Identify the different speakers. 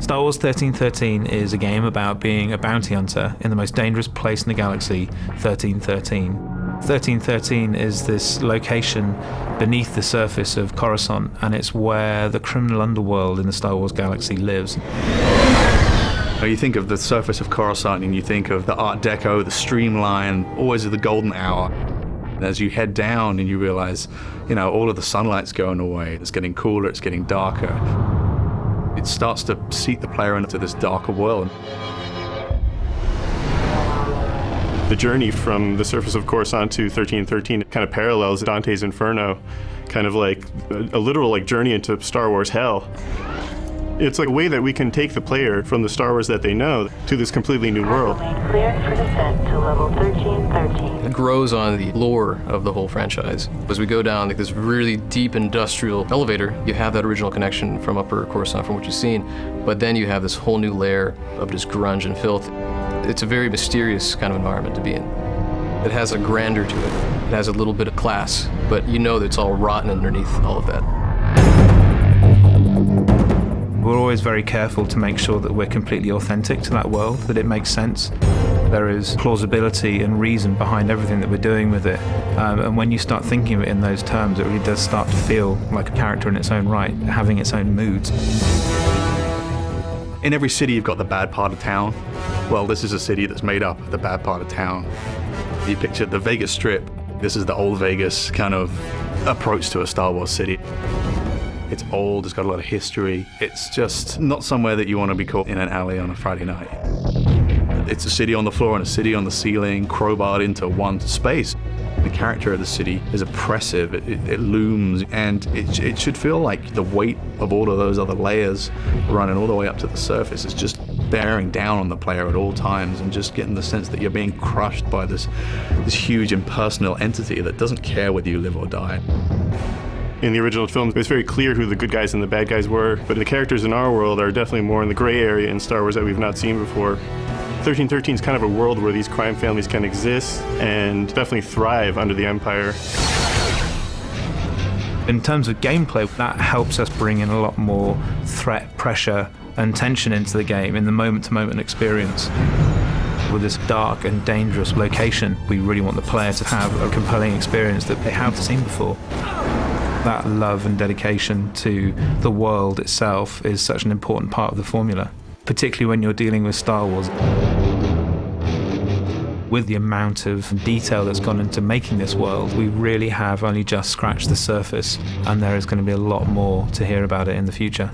Speaker 1: Star Wars 1313 is a game about being a bounty hunter in the most dangerous place in the galaxy, 1313. 1313 is this location beneath the surface of Coruscant, and it's where the criminal underworld in the Star Wars galaxy lives.
Speaker 2: You think of the surface of Coruscant and you think of the Art Deco, the streamline, always the golden hour. As you head down and you realize, all of the sunlight's going away, it's getting cooler, it's getting darker. It starts to seat the player into this darker world.
Speaker 3: The journey from the surface of Coruscant to 1313 kind of parallels Dante's Inferno, kind of like a literal journey into Star Wars hell. It's like a way that we can take the player from the Star Wars that they know to this completely new world.
Speaker 4: Cleared for descent to level 1313.
Speaker 5: It grows on the lore of the whole franchise. As we go down this really deep industrial elevator, you have that original connection from Upper Coruscant, from what you've seen, but then you have this whole new layer of just grunge and filth. It's a very mysterious kind of environment to be in. It has a grandeur to it. It has a little bit of class, but you know that it's all rotten underneath all of that.
Speaker 1: We're always very careful to make sure that we're completely authentic to that world, that it makes sense. There is plausibility and reason behind everything that we're doing with it. And when you start thinking of it in those terms, it really does start to feel like a character in its own right, having its own moods.
Speaker 2: In every city, you've got the bad part of town. Well, this is a city that's made up of the bad part of town. You picture the Vegas Strip. This is the old Vegas kind of approach to a Star Wars city. It's old, it's got a lot of history. It's just not somewhere that you want to be caught in an alley on a Friday night. It's a city on the floor and a city on the ceiling, crowbarred into one space. The character of the city is oppressive, it looms, and it should feel like the weight of all of those other layers running all the way up to the surface is just bearing down on the player at all times, and just getting the sense that you're being crushed by this huge impersonal entity that doesn't care whether you live or die.
Speaker 3: In the original film, it's very clear who the good guys and the bad guys were, but the characters in our world are definitely more in the gray area in Star Wars that we've not seen before. 1313 is kind of a world where these crime families can exist and definitely thrive under the Empire.
Speaker 1: In terms of gameplay, that helps us bring in a lot more threat, pressure, and tension into the game in the moment-to-moment experience. With this dark and dangerous location, we really want the player to have a compelling experience that they haven't seen before. That love and dedication to the world itself is such an important part of the formula, particularly when you're dealing with Star Wars. With the amount of detail that's gone into making this world, we really have only just scratched the surface, and there is going to be a lot more to hear about it in the future.